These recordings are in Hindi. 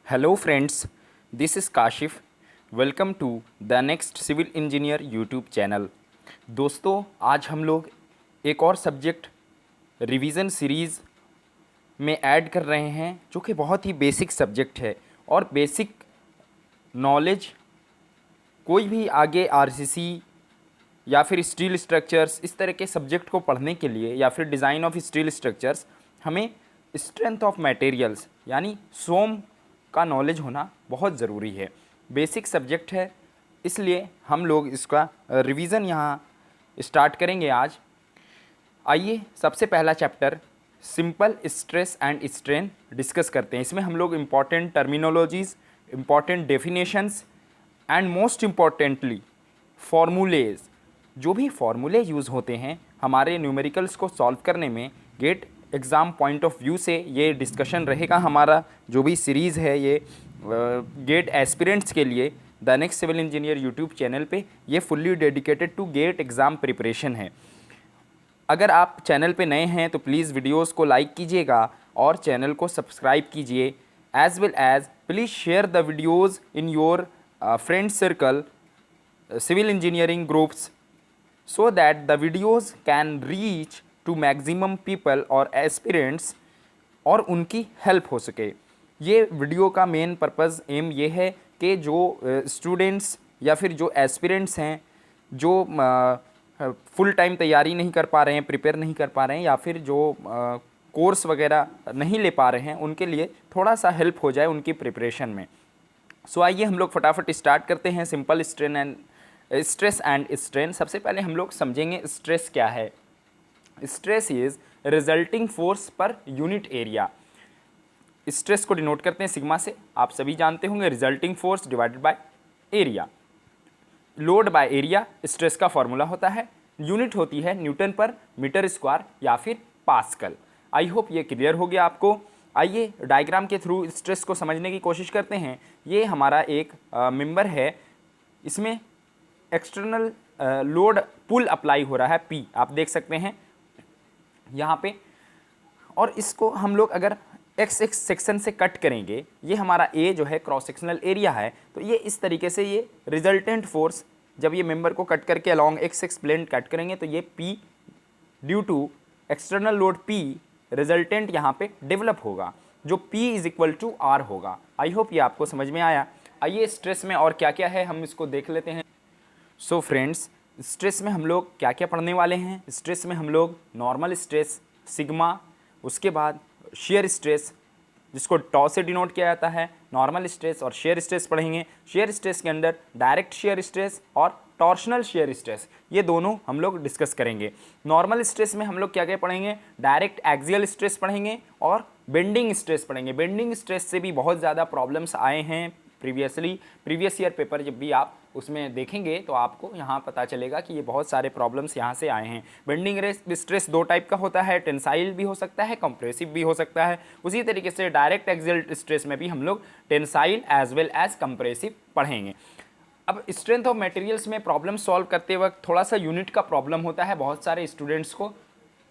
Hello friends, this is Kashif. Welcome to the next civil engineer YouTube channel. दोस्तों, आज हम लोग एक और सब्जेक्ट रिवीजन सीरीज़ में ऐड कर रहे हैं जो कि बहुत ही बेसिक सब्जेक्ट है। और बेसिक नॉलेज कोई भी आगे आरसीसी या फिर स्टील स्ट्रक्चर्स इस तरह के सब्जेक्ट को पढ़ने के लिए या फिर डिज़ाइन ऑफ स्टील स्ट्रक्चर्स हमें स्ट्रेंथ ऑफ मटेरियल्स यानी सोम का नॉलेज होना बहुत ज़रूरी है। बेसिक सब्जेक्ट है, इसलिए हम लोग इसका रिवीजन यहाँ स्टार्ट करेंगे आज। आइए सबसे पहला chapter simple stress and strain discuss करते हैं। इसमें हम लोग important terminologies, important definitions and most importantly formulas, जो भी फॉर्मूले यूज़ होते हैं हमारे न्यूमेरिकल्स को सॉल्व करने में, GATE exam point of view से ये डिस्कशन रहेगा। हमारा जो भी सीरीज़ है ये गेट एस्पिरेंट्स के लिए the next civil engineer YouTube channel पे ये fully dedicated to GATE exam preparation है। अगर आप चैनल पे नए हैं तो प्लीज़ वीडियोस को लाइक कीजिएगा और चैनल को सब्सक्राइब कीजिए, as well as please share the videos in your friend circle civil engineering groups so that the videos can reach to maximum people or aspirants और उनकी हेल्प हो सके। ये वीडियो का मेन पर्पज़ एम ये है कि जो स्टूडेंट्स या फिर जो एस्पिरेंट्स हैं जो फुल टाइम तैयारी नहीं कर पा रहे हैं, प्रिपेयर नहीं कर पा रहे हैं या फिर जो कोर्स वगैरह नहीं ले पा रहे हैं, उनके लिए थोड़ा सा हेल्प हो जाए उनकी प्रिपरेशन में। सो आइए हम लोग फटाफट स्टार्ट करते हैं। Simple stress and strain. सबसे पहले हम लोग समझेंगे स्ट्रेस क्या है। Stress is resulting force per unit area. Stress को डिनोट करते हैं सिग्मा से, आप सभी जानते होंगे, resulting force divided by area. Load by area stress का फॉर्मूला होता है, यूनिट होती है न्यूटन पर मीटर स्क्वायर या फिर पास्कल। आई होप ये क्लियर हो गया आपको। आइए डायग्राम के थ्रू स्ट्रेस को समझने की कोशिश करते हैं। ये हमारा एक मेंबर है, इसमें एक्सटर्नल लोड पुल अप्लाई हो रहा है, पी आप देख सकते हैं यहाँ पे। और इसको हम लोग अगर एक्स एक्स सेक्शन से कट करेंगे, ये हमारा ए जो है क्रॉस सेक्शनल एरिया है, तो ये इस तरीके से ये रिजल्टेंट फोर्स, जब ये मेंबर को कट करके along X X plane cut करेंगे तो ये P due to external load P resultant यहाँ पे डेवलप होगा, जो P is equal to R होगा। आई होप ये आपको समझ में आया। आइए स्ट्रेस में और क्या क्या है हम इसको देख लेते हैं। सो फ्रेंड्स, स्ट्रेस में हम लोग क्या क्या पढ़ने वाले हैं। स्ट्रेस में हम लोग नॉर्मल स्ट्रेस सिग्मा, उसके बाद शेयर स्ट्रेस जिसको टॉ से डिनोट किया जाता है, नॉर्मल स्ट्रेस और शेयर स्ट्रेस पढ़ेंगे। शेयर स्ट्रेस के अंदर डायरेक्ट शेयर स्ट्रेस और टॉर्शनल शेयर स्ट्रेस, ये दोनों हम लोग डिस्कस करेंगे। नॉर्मल स्ट्रेस में हम लोग क्या क्या पढ़ेंगे, डायरेक्ट एक्सियल स्ट्रेस पढ़ेंगे और बेंडिंग स्ट्रेस पढ़ेंगे। बेंडिंग स्ट्रेस से भी बहुत ज़्यादा प्रॉब्लम्स आए हैं प्रीवियस ईयर पेपर जब भी आप उसमें देखेंगे तो आपको यहाँ पता चलेगा कि ये बहुत सारे प्रॉब्लम्स यहाँ से आए हैं। बेंडिंग स्ट्रेस दो टाइप का होता है, टेंसाइल भी हो सकता है, कंप्रेसिव भी हो सकता है। उसी तरीके से डायरेक्ट एक्सियल स्ट्रेस में भी हम लोग tensile as well as compressive पढ़ेंगे। अब स्ट्रेंथ ऑफ मटेरियल्स में प्रॉब्लम सॉल्व करते वक्त थोड़ा सा यूनिट का प्रॉब्लम होता है बहुत सारे स्टूडेंट्स को।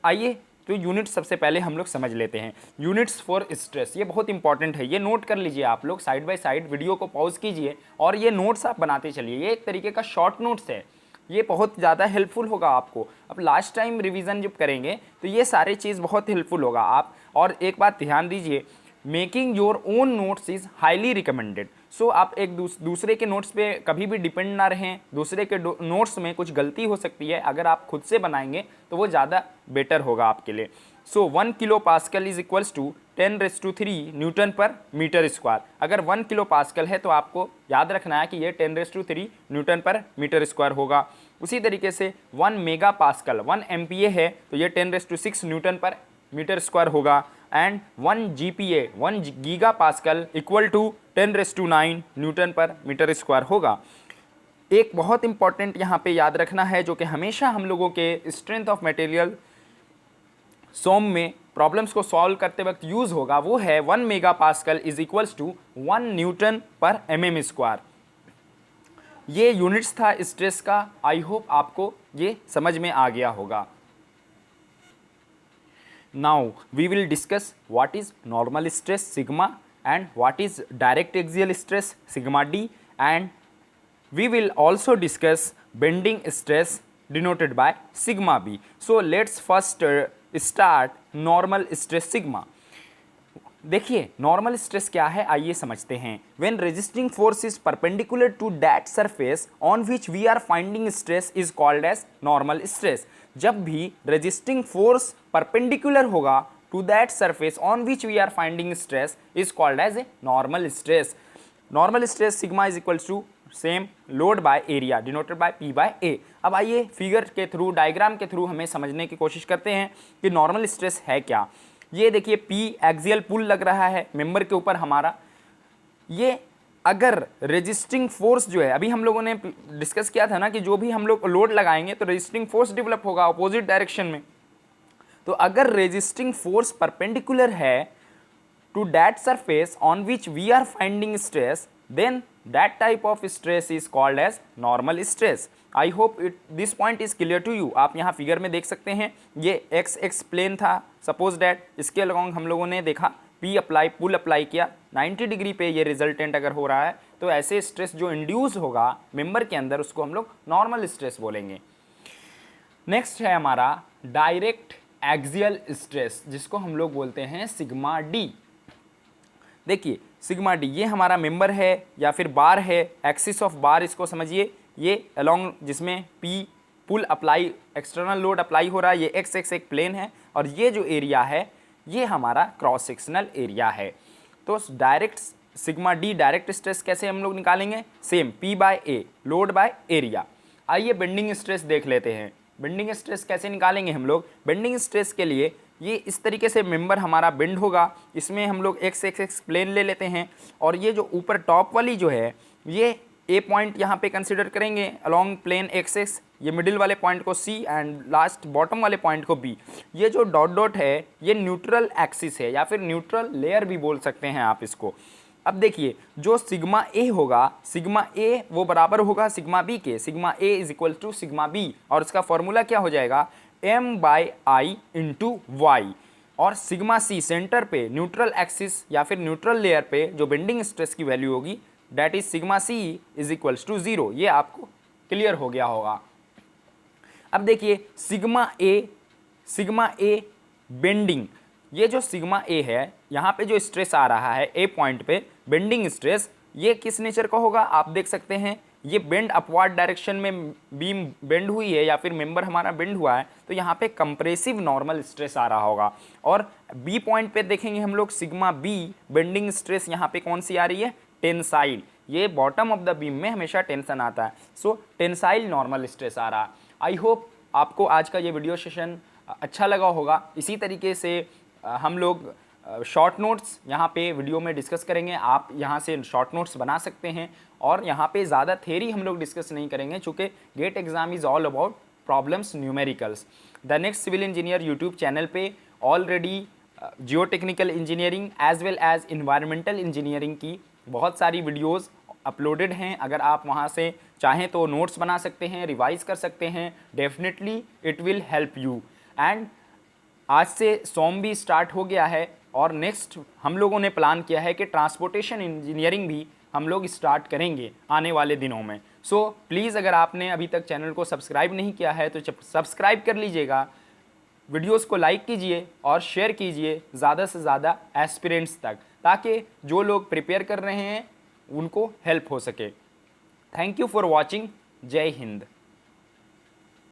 आइए तो यूनिट सबसे पहले हम लोग समझ लेते हैं। यूनिट्स फॉर स्ट्रेस, ये बहुत इंपॉर्टेंट है, ये नोट कर लीजिए आप लोग। साइड बाय साइड वीडियो को पॉज कीजिए और ये नोट्स आप बनाते चलिए। ये एक तरीके का शॉर्ट नोट्स है, ये बहुत ज़्यादा हेल्पफुल होगा आपको। अब लास्ट टाइम रिवीजन जब करेंगे तो ये सारी चीज़ बहुत हेल्पफुल होगा आप। और एक बात ध्यान दीजिए, making your own notes is highly recommended. So आप एक दूसरे के नोट्स पे कभी भी डिपेंड ना रहें। दूसरे के नोट्स में कुछ गलती हो सकती है, अगर आप खुद से बनाएंगे तो वो ज़्यादा बेटर होगा आपके लिए। So 1 kilo pascal is equals to 10⁻³ newton per metre square. अगर 1 किलो पास्कल है तो आपको याद रखना है कि ये 10⁻³ न्यूटन पर मीटर स्क्वायर होगा। उसी तरीके से 1 मेगा पास्कल 1 MPa है तो ये 10⁻6 न्यूटन पर मीटर स्क्वायर होगा। And 1 GPa 1 giga pascal equal to 10⁻9 newton per metre square होगा। एक बहुत इंपॉर्टेंट यहाँ पे याद रखना है जो कि हमेशा हम लोगों के स्ट्रेंथ ऑफ मटेरियल सोम में प्रॉब्लम्स को सॉल्व करते वक्त यूज़ होगा, वो है 1 mega pascal is equals to 1 newton per mm square. ये यूनिट्स था स्ट्रेस का। आई होप आपको ये समझ में आ गया होगा। Now we will discuss what is normal stress sigma and what is direct axial stress, sigma d, and we will also discuss bending stress denoted by sigma b. So let's first start normal stress sigma. देखिए नॉर्मल स्ट्रेस क्या है, आइए समझते हैं. When resisting force is perpendicular to that surface on which we are finding stress is called as normal stress. जब भी रेजिस्टिंग फोर्स परपेंडिकुलर होगा to that surface on which we are finding stress is called as a normal stress. Normal stress sigma is equals to same load by area denoted by P by A. अब आइए फिगर के थ्रू, डायग्राम के थ्रू हमें समझने की कोशिश करते हैं कि नॉर्मल स्ट्रेस है क्या. ये देखिए P एक्सियल पुल लग रहा है मेंबर के ऊपर हमारा. ये अगर रेजिस्टिंग फोर्स जो है, अभी हम लोगों ने डिस्कस किया था ना कि जो भी हम लोग लोड लगाएंगे तो रेजिस्टिंग फोर्स डेवलप होगा अपोजिट डायरेक्शन में. तो अगर रेजिस्टिंग फोर्स परपेंडिकुलर है to that surface on which we are finding stress, then that type of stress is called as normal stress. I hope this point is clear to you. आप यहाँ फिगर में देख सकते हैं ये एक्स एक्स प्लेन था, सपोज डैट इसके अलॉन्ग हम लोगों ने देखा P अप्लाई, पुल अप्लाई किया 90 डिग्री पे, ये रिजल्टेंट अगर हो रहा है तो ऐसे स्ट्रेस जो इंड्यूस होगा मेंबर के अंदर उसको हम लोग नॉर्मल स्ट्रेस बोलेंगे. नेक्स्ट है हमारा डायरेक्ट एक्सियल स्ट्रेस, जिसको हम लोग बोलते हैं सिग्मा डी. देखिए सिग्मा डी ये हमारा मेंबर है या फिर बार है, एक्सिस ऑफ बार इसको समझिए. ये अलोंग जिसमें P पुल अप्लाई, एक्सटर्नल लोड अप्लाई हो रहा है, ये एक्स एक्स एक प्लेन है और ये जो एरिया है ये हमारा क्रॉस सेक्शनल एरिया है. तो direct sigma D direct stress कैसे हम लोग निकालेंगे, same P by A load by area. आइए बेंडिंग स्ट्रेस देख लेते हैं. बेंडिंग स्ट्रेस कैसे निकालेंगे हम लोग. बेंडिंग स्ट्रेस के लिए ये इस तरीके से मेंबर हमारा बेंड होगा, इसमें हम लोग एक्स एक्स एक्स प्लेन ले लेते हैं और ये जो ऊपर टॉप वाली जो है ये ए पॉइंट यहाँ पे कंसिडर करेंगे अलोंग प्लेन एक्स एक्स, ये मिडिल वाले पॉइंट को सी एंड लास्ट बॉटम वाले पॉइंट को बी. ये जो डॉट डॉट है ये न्यूट्रल एक्सिस है या फिर न्यूट्रल लेयर भी बोल सकते हैं आप इसको. अब देखिए जो सिग्मा ए होगा, सिग्मा ए वो बराबर होगा सिग्मा बी के. Sigma A is equal to sigma B और इसका फॉर्मूला क्या हो जाएगा, M by I into Y. और सिग्मा सी सेंटर पे न्यूट्रल एक्सिस या फिर न्यूट्रल लेयर पे जो बेंडिंग स्ट्रेस की वैल्यू होगी that is sigma C is equals to 0. ये आपको क्लियर हो गया होगा. अब देखिए सिग्मा ए बेंडिंग, ये जो सिग्मा ए है यहाँ पे जो स्ट्रेस आ रहा है ए पॉइंट पे बेंडिंग स्ट्रेस, ये किस नेचर का होगा आप देख सकते हैं. ये बेंड अपवर्ड डायरेक्शन में बीम बेंड हुई है या फिर मेंबर हमारा बेंड हुआ है तो यहाँ पे कंप्रेसिव नॉर्मल स्ट्रेस आ रहा होगा. और बी पॉइंट पे देखेंगे हम लोग सिग्मा बी बेंडिंग स्ट्रेस यहाँ पे कौन सी आ रही है, टेंसाइल. ये बॉटम ऑफ द बीम में हमेशा टेंशन आता है, सो टेंसाइल नॉर्मल स्ट्रेस आ रहा. आई होप आपको आज का ये वीडियो सेशन अच्छा लगा होगा. इसी तरीके से हम लोग शॉर्ट नोट्स यहाँ पे वीडियो में डिस्कस करेंगे. आप यहाँ से शॉर्ट नोट्स बना सकते हैं और यहाँ पे ज़्यादा थ्योरी हम लोग डिस्कस नहीं करेंगे चूँकि GATE exam is all about problems numericals. The next civil engineer YouTube channel पे already geotechnical engineering as well as environmental engineering की बहुत सारी वीडियोज़ अपलोडेड हैं. अगर आप वहाँ से चाहें तो नोट्स बना सकते हैं, रिवाइज कर सकते हैं. Definitely it will help you. And आज से सोम भी स्टार्ट हो गया है और नेक्स्ट हम लोगों ने प्लान किया है कि ट्रांसपोर्टेशन इंजीनियरिंग भी हम लोग स्टार्ट करेंगे आने वाले दिनों में. सो प्लीज़ अगर आपने अभी तक चैनल को सब्सक्राइब नहीं किया है तो सब्सक्राइब कर लीजिएगा, वीडियोस को लाइक कीजिए और शेयर कीजिए ज़्यादा से ज़्यादा एस्पिरेंट्स तक, ताकि जो लोग प्रिपेयर कर रहे हैं उनको हेल्प हो सके. Thank you for watching. जय हिंद.